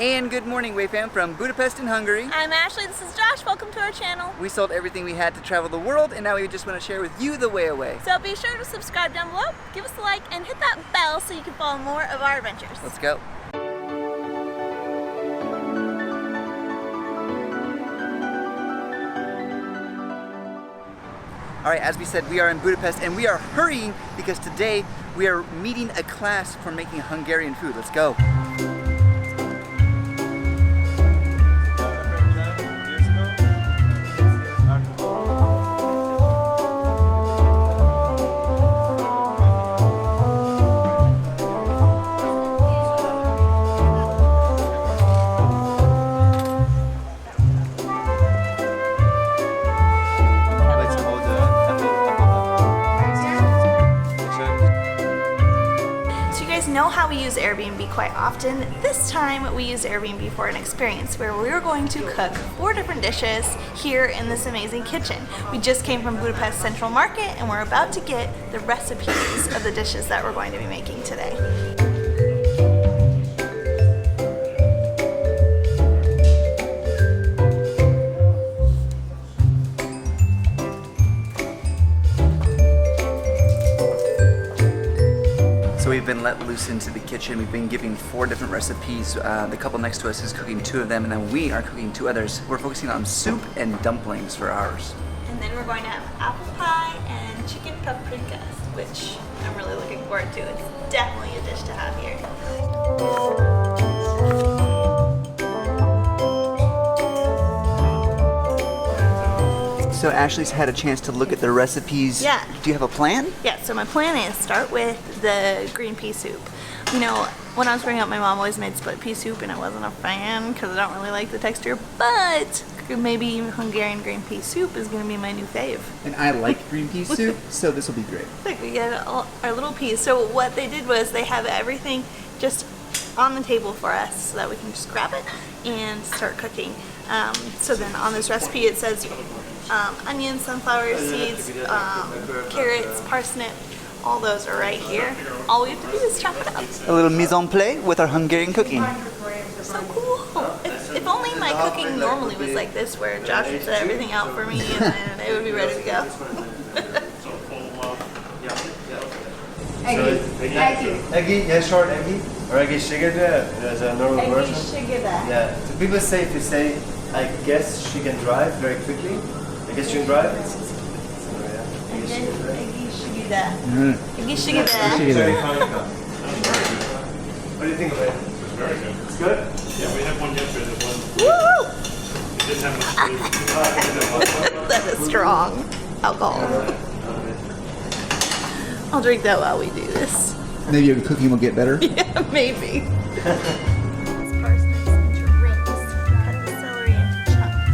And good morning, Wayfam, from Budapest in Hungary. I'm Ashley, this is Josh, welcome to our channel. We sold everything we had to travel the world, and now we just want to share with you the way away. So be sure to subscribe down below, give us a like, and hit that bell so you can follow more of our adventures. Let's go. All right, as we said, we are in Budapest, and we are hurrying because today we are meeting a class for making Hungarian food. Let's go. Know how we use Airbnb quite often. This time we use Airbnb for an experience where we're going to cook 4 different dishes here in this amazing kitchen. We just came from Budapest Central Market and we're about to get the recipes of the dishes that we're going to be making today. So we've been let loose into the kitchen. We've been giving 4 different recipes. The couple next to us is cooking 2 of them, and then we are cooking 2 others. We're focusing on soup and dumplings for ours. And then we're going to have apple pie and chicken paprikas, which I'm really looking forward to. It's definitely a dish to have here. So Ashley's had a chance to look at the recipes. Yeah. Do you have a plan? Yeah, so my plan is start with the green pea soup. You know, when I was growing up, my mom always made split pea soup and I wasn't a fan because I don't really like the texture, but maybe Hungarian green pea soup is gonna be my new fave. And I like green pea soup, so this will be great. Look, we get our little peas. So what they did was they have everything just on the table for us so that we can just grab it and start cooking. So then on this recipe it says onions, sunflower seeds, carrots, parsnip, all those are right here. All we have to do is chop it up. A little mise en place with our Hungarian cooking. So cool. If only my cooking normally was like this, where Josh would set everything out for me and then it would be ready to go. Eggy, yeah, short eggy. Or eggy shigada, as a normal version. Yeah. So people say to say, I guess she can drive very quickly. I guess you can drive. Eggy shigida. Eggy shigida. What do you think of it? It's very good. It's good? Yeah, we had one yesterday that was. Woo! It didn't have much That is strong alcohol. I'll drink that while we do this. Maybe your cooking will get better. Yeah, maybe. Parsnips into rings. Cut the celery into chunks.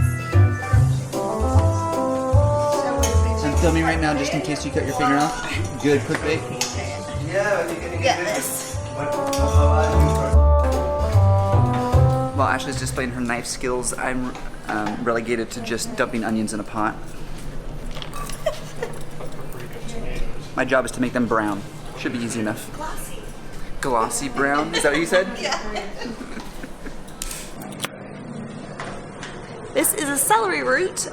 I'm filming right now just in case you cut your finger off. Good clickbait. Yeah, but you're gonna Get this. While Ashley's displaying her knife skills, I'm relegated to just dumping onions in a pot. My job is to make them brown. Should be easy enough. Glossy. Glossy brown? Is that what you said? Yeah. This is a celery root.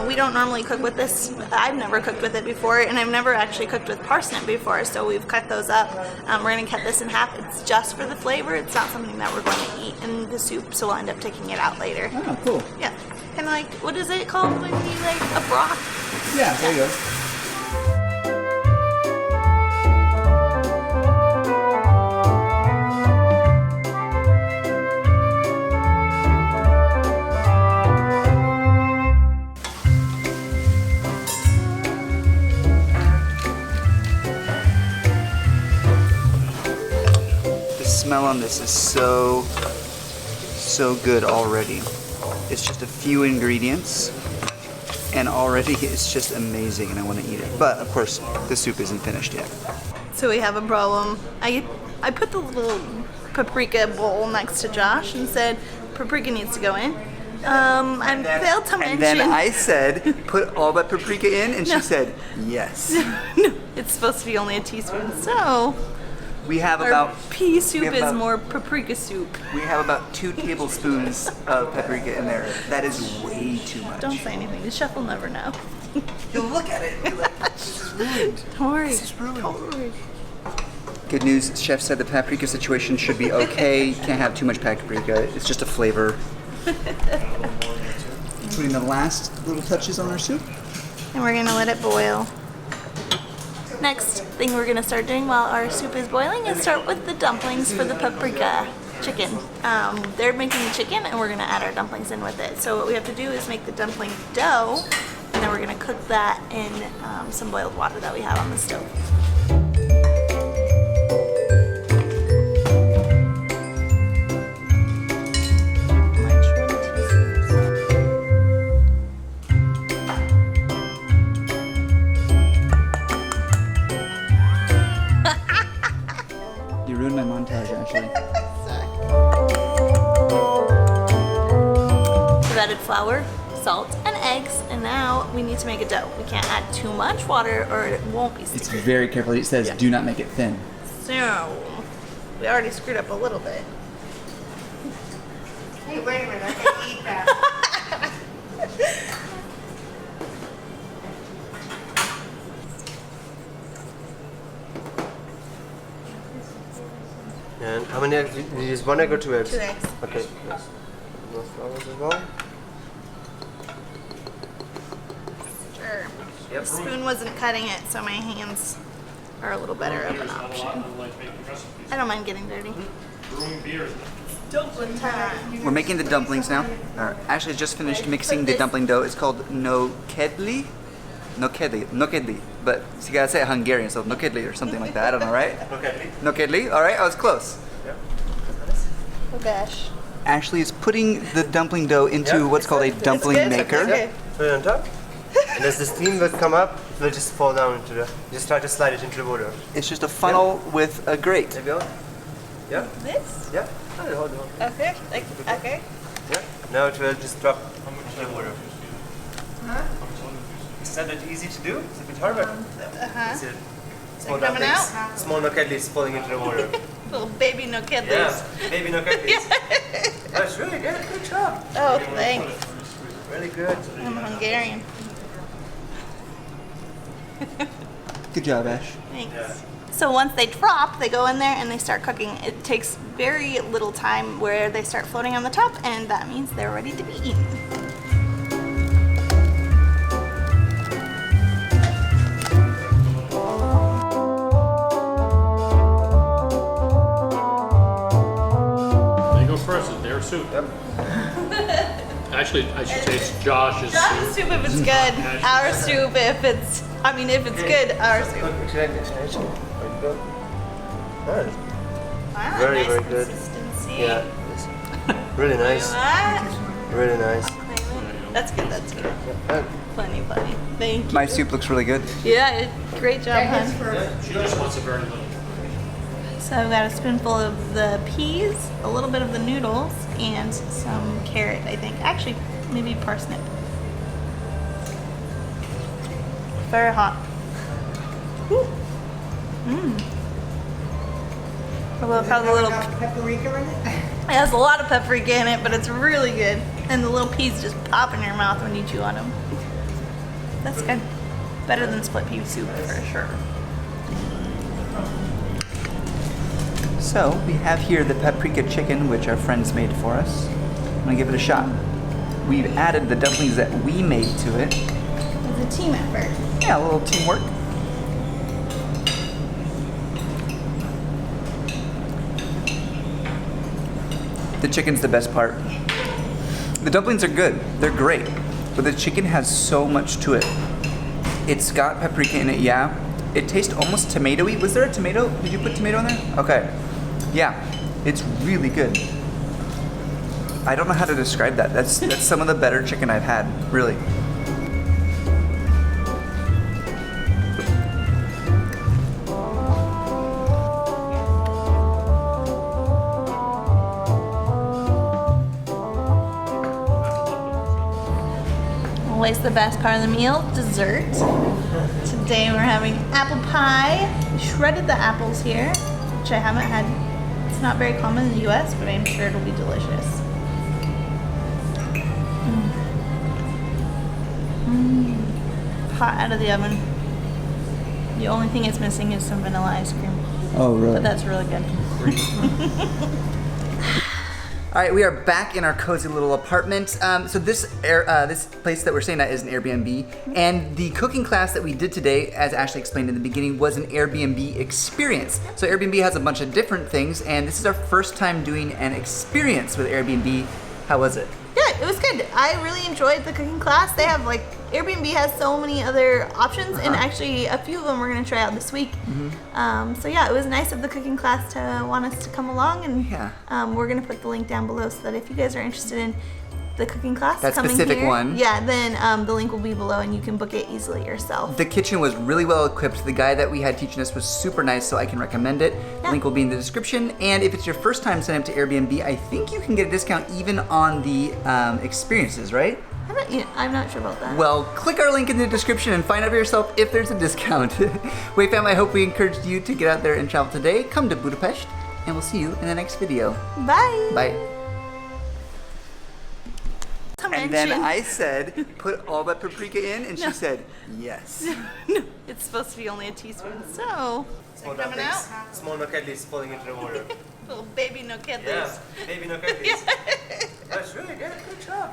We don't normally cook with this. I've never cooked with it before, and I've never actually cooked with parsnip before, so we've cut those up. We're going to cut this in half. It's just for the flavor. It's not something that we're going to eat in the soup, so we'll end up taking it out later. Oh, cool. Yeah. Kind of like, what is it called when you like a broth? Yeah, there you go. The smell on this is so good already. It's just a few ingredients and already it's just amazing and I want to eat it. But of course the soup isn't finished yet. So we have a problem. I put the little paprika bowl next to Josh and said paprika needs to go in. I failed to mention. And then I said, put all that paprika in, and No. she said, yes. No, it's supposed to be only a teaspoon. So We have Our about pea soup have is about- more paprika soup. we have about 2 tablespoons of paprika in there. That is way too much. Don't say anything. The chef will never know. You'll look at it and be like, this is ruined. Don't worry. This is ruined. Don't worry. Good news, chef said the paprika situation should be okay. Can't have too much paprika. It's just a flavor. Putting the last little touches on our soup. And we're gonna let it boil. Next thing we're gonna start doing while our soup is boiling is start with the dumplings for the paprika chicken. They're making the chicken and we're gonna add our dumplings in with it. So what we have to do is make the dumpling dough and then we're gonna cook that in some boiled water that we have on the stove. You ruined my montage, actually. We've added flour, salt, and eggs, and now we need to make a dough. We can't add too much water or it won't be It's sticky. very careful. It says, do not make it thin. So, we already screwed up a little bit. Hey, wait a minute, I can eat that. And how many eggs? You use 1 egg or 2 eggs? 2 eggs. Okay. Yes. No flowers as well. Sure. Yep. The spoon wasn't cutting it, so my hands are a little better of an Beer's not a lot option. of like making recipes. I don't mind getting dirty. Brewing beers. Dumpling time. We're making the dumplings now. Ashley just finished mixing the dumpling dough. It's called nokedli. Nokedli. But you gotta say it Hungarian, so nokedli or something like that. I don't know, right? Okay. Nokedli. All right, I was close. Oh gosh. Ashley is putting the dumpling dough into Yeah. what's called a dumpling good? maker. Okay. Put it on top. And as the steam will come up, it will just fall down into the. Just try to slide it into the water. It's just a funnel with a grate. There you go. Yeah. This? Yeah. Hold it, hold it, hold it. Okay. Like, okay. Yeah. Now it will just drop How much into the water. Huh? It's not that easy to do. It's a bit hard, but Uh-huh. it's it. Small coming dumplings, out? small nokedlis falling into the water. Little baby no kid. Yeah, baby nokedlis. That's really good. Good job. Oh, thanks. Really good. I'm Hungarian. Good job, Ash. Thanks. So once they drop, they go in there and they start cooking. It takes very little time where they start floating on the top, and that means they're ready to be eaten. They go first, it's their soup. Actually, I should say it's Josh's Josh's soup. soup if it's good. Our soup if it's, if it's good, our soup. Wow, Very, nice very good. consistency. Yeah. It's really nice. What? Really nice. That's good, that's good. Uh, Plenty. Thank you. My soup looks really good. Yeah, great job, That hon. is for She just wants a very little. So I've got a spoonful of the peas, a little bit of the noodles, and some carrot, I think. Actually, maybe parsnip. Very hot. Mmm. A little, paprika in it. it has a lot of paprika in it, but it's really good. And the little peas just pop in your mouth when you chew on them. That's good. Better than split pea soup for sure. So we have here the paprika chicken, which our friends made for us. I'm gonna give it a shot. We've added the dumplings that we made to it. It's a team effort. Yeah, a little teamwork. The chicken's the best part. The dumplings are good. They're great. But the chicken has so much to it. It's got paprika in it, yeah. It tastes almost tomatoey. Was there a tomato? Did you put tomato in there? Okay. Yeah. It's really good. I don't know how to describe that. That's some of the better chicken I've had, really. Always the best part of the meal, dessert. Today we're having apple pie. We shredded the apples here. which I haven't had. It's not very common in the US, but I'm sure it'll be delicious. Hot out of the oven. The only thing it's missing is some vanilla ice cream. Oh, really? But that's really good. All right, we are back in our cozy little apartment. So this place that we're staying at is an Airbnb, and the cooking class that we did today, as Ashley explained in the beginning, was an Airbnb experience. So Airbnb has a bunch of different things, and this is our first time doing an experience with Airbnb. How was it? Yeah, it was good. I really enjoyed the cooking class. They have like, Airbnb has so many other options, and actually a few of them we're gonna try out this week. So yeah, it was nice of the cooking class to want us to come along, and we're gonna put the link down below so that if you guys are interested in the cooking class, That coming specific here, one. yeah, then the link will be below and you can book it easily yourself. The kitchen was really well equipped. The guy that we had teaching us was super nice, so I can recommend it. The link will be in the description. And if it's your first time signing up to Airbnb, I think you can get a discount even on the experiences, right? I'm not sure about that. Well, click our link in the description and find out for yourself if there's a discount. Wait fam, I hope we encouraged you to get out there and travel today. Come to Budapest, and we'll see you in the next video. Bye. Bye. To And then mention- I said, put all that paprika in, and she said, yes. No, it's supposed to be only a teaspoon. So, Small coming out? dumplings. Small nocadlis falling into the water. Little baby no kid Yeah, baby nocadlis. That's really good. Good job.